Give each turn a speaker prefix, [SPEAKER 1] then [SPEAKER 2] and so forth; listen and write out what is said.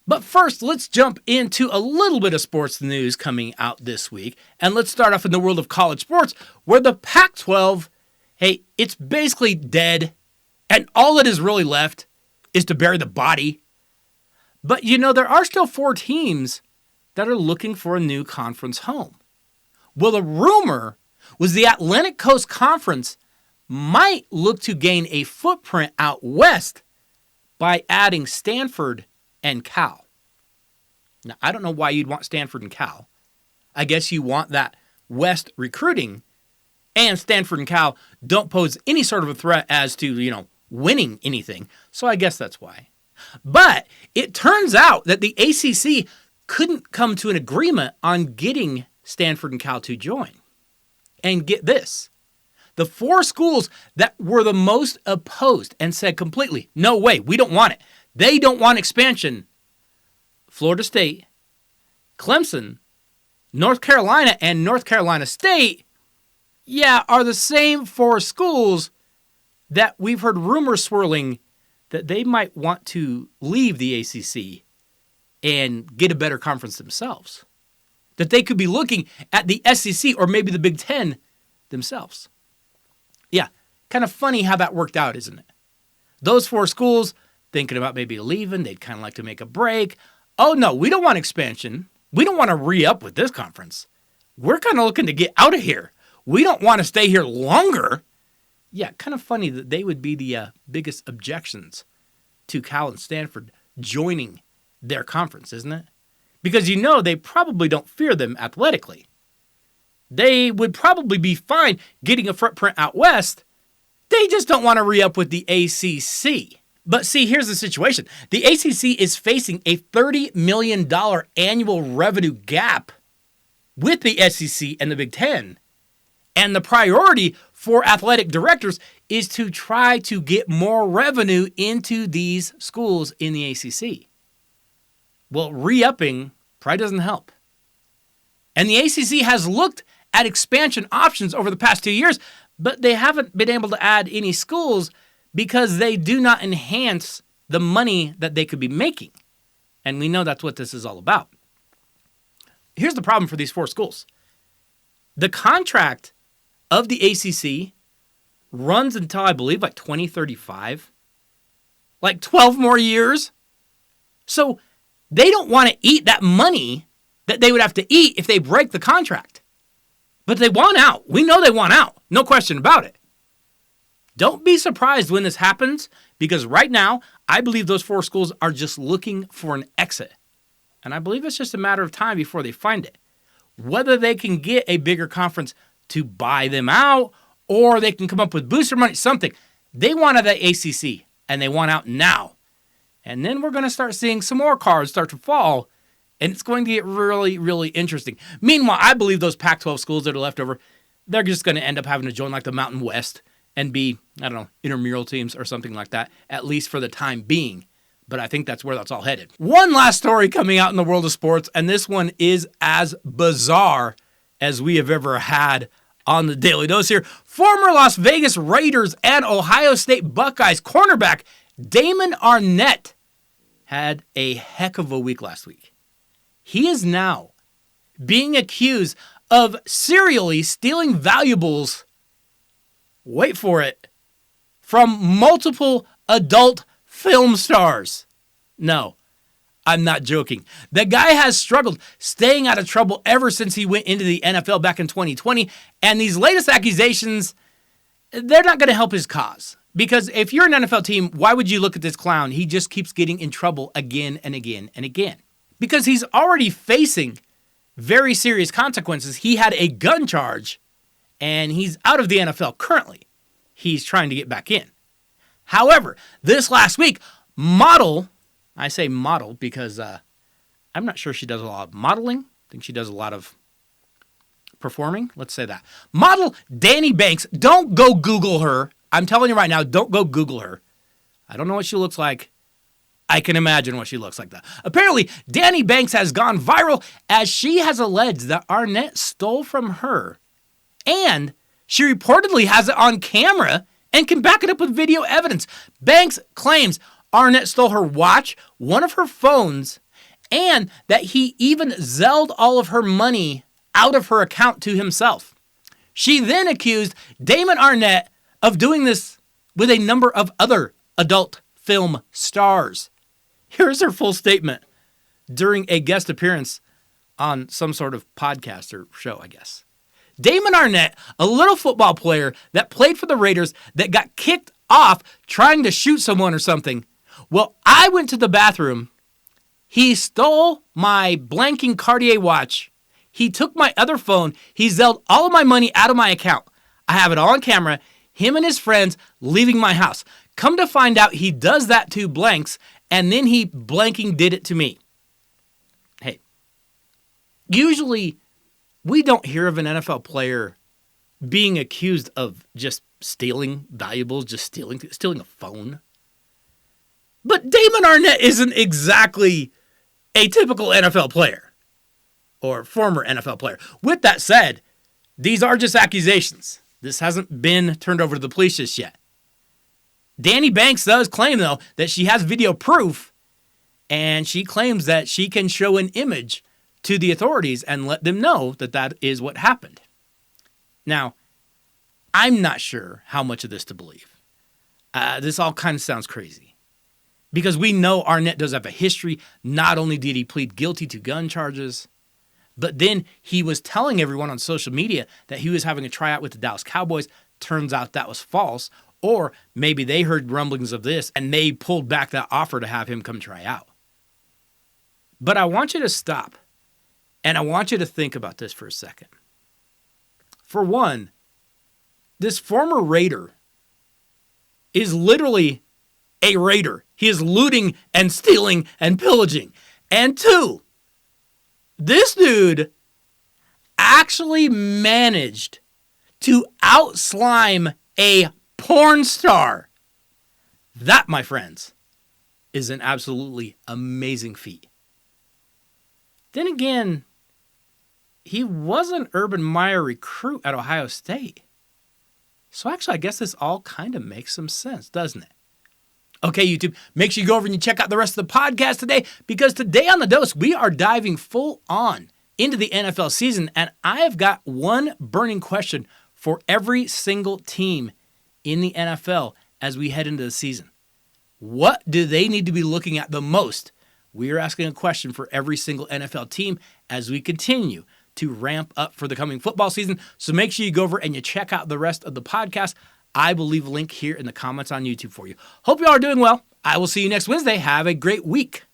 [SPEAKER 1] But first, let's jump into a little bit of sports news coming out this week. And let's start off in the world of college sports, where the Pac-12, hey, it's basically dead. And all that is really left is to bury the body. But there are still 4 teams that are looking for a new conference home. Well, the rumor was the Atlantic Coast Conference might look to gain a footprint out west by adding Stanford and Cal. Now, I don't know why you'd want Stanford and Cal. I guess you want that west recruiting, and Stanford and Cal don't pose any sort of a threat as to, winning anything. So I guess that's why. But it turns out that the ACC couldn't come to an agreement on getting Stanford and Cal to join. And get this, the 4 schools that were the most opposed and said completely, no way, we don't want it. They don't want expansion. Florida State, Clemson, North Carolina, and North Carolina State, are the same 4 schools that we've heard rumors swirling that they might want to leave the ACC and get a better conference themselves. That they could be looking at the SEC or maybe the Big Ten themselves. Yeah, kind of funny how that worked out, isn't it? Those 4 schools thinking about maybe leaving, they'd kind of like to make a break. Oh no, we don't want expansion. We don't want to re-up with this conference. We're kind of looking to get out of here. We don't want to stay here longer. Yeah, kind of funny that they would be the biggest objections to Cal and Stanford joining their conference, isn't it? Because they probably don't fear them athletically. They would probably be fine getting a footprint out west. They just don't want to re-up with the ACC. But see, here's the situation. The ACC is facing a $30 million annual revenue gap with the SEC and the Big Ten. And the priority for athletic directors is to try to get more revenue into these schools in the ACC. Well, re-upping probably doesn't help. And the ACC has looked at expansion options over the past 2 years, but they haven't been able to add any schools because they do not enhance the money that they could be making. And we know that's what this is all about. Here's the problem for these 4 schools. The contract of the ACC runs until, I believe, 2035. 12 more years. So they don't want to eat that money that they would have to eat if they break the contract. But they want out. We know they want out. No question about it. Don't be surprised when this happens, because right now, I believe those 4 schools are just looking for an exit. And I believe it's just a matter of time before they find it. Whether they can get a bigger conference to buy them out, or they can come up with booster money, something. They want out of the ACC, and they want out now. And then we're going to start seeing some more cards start to fall, and it's going to get really, really interesting. Meanwhile, I believe those Pac-12 schools that are left over, they're just going to end up having to join the Mountain West and be, intramural teams or something like that, at least for the time being. But I think that's where that's all headed. One last story coming out in the world of sports, and this one is as bizarre as we have ever had on the Daily Dose here. Former Las Vegas Raiders and Ohio State Buckeyes cornerback Damon Arnett had a heck of a week last week. He is now being accused of serially stealing valuables, wait for it, from multiple adult film stars. No, I'm not joking. The guy has struggled staying out of trouble ever since he went into the NFL back in 2020. And these latest accusations, they're not going to help his cause. Because if you're an NFL team, why would you look at this clown? He just keeps getting in trouble again and again and again. Because he's already facing very serious consequences. He had a gun charge, and he's out of the NFL currently. He's trying to get back in. However, this last week, model, I say model because I'm not sure she does a lot of modeling. I think she does a lot of performing. Let's say that. Model Danny Banks. Don't go Google her. I'm telling you right now, don't go Google her. I don't know what she looks like. I can imagine what she looks like, though. Apparently, Danny Banks has gone viral as she has alleged that Arnett stole from her. And she reportedly has it on camera and can back it up with video evidence. Banks claims Arnett stole her watch, one of her phones, and that he even Zelled all of her money out of her account to himself. She then accused Damon Arnett of doing this with a number of other adult film stars. Here's her full statement during a guest appearance on some sort of podcast or show, I guess. Damon Arnett, a little football player that played for the Raiders that got kicked off trying to shoot someone or something. Well, I went to the bathroom. He stole my blanking Cartier watch. He took my other phone. He Zelled all of my money out of my account. I have it all on camera. Him and his friends leaving my house. Come to find out he does that to blanks, and then he blanking did it to me. Hey, usually we don't hear of an NFL player being accused of just stealing valuables, just stealing a phone. But Damon Arnett isn't exactly a typical NFL player or former NFL player. With that said, these are just accusations. This hasn't been turned over to the police just yet. Danny Banks does claim, though, that she has video proof, and she claims that she can show an image to the authorities and let them know that that is what happened. Now, I'm not sure how much of this to believe. This all kind of sounds crazy. Because we know Arnett does have a history. Not only did he plead guilty to gun charges, but then he was telling everyone on social media that he was having a tryout with the Dallas Cowboys. Turns out that was false. Or maybe they heard rumblings of this and they pulled back that offer to have him come try out. But I want you to stop and I want you to think about this for a second. For one, this former Raider is literally a raider. He is looting and stealing and pillaging. And two, this dude actually managed to outslime a porn star. That, my friends, is an absolutely amazing feat. Then again, he was an Urban Meyer recruit at Ohio State. So actually, I guess this all kind of makes some sense, doesn't it? Okay, YouTube, make sure you go over and you check out the rest of the podcast today, because today on The Dose, we are diving full on into the NFL season, and I have got one burning question for every single team in the NFL as we head into the season. What do they need to be looking at the most? We are asking a question for every single NFL team as we continue to ramp up for the coming football season. So make sure you go over and you check out the rest of the podcast. I will leave a link here in the comments on YouTube for you. Hope you all are doing well. I will see you next Wednesday. Have a great week.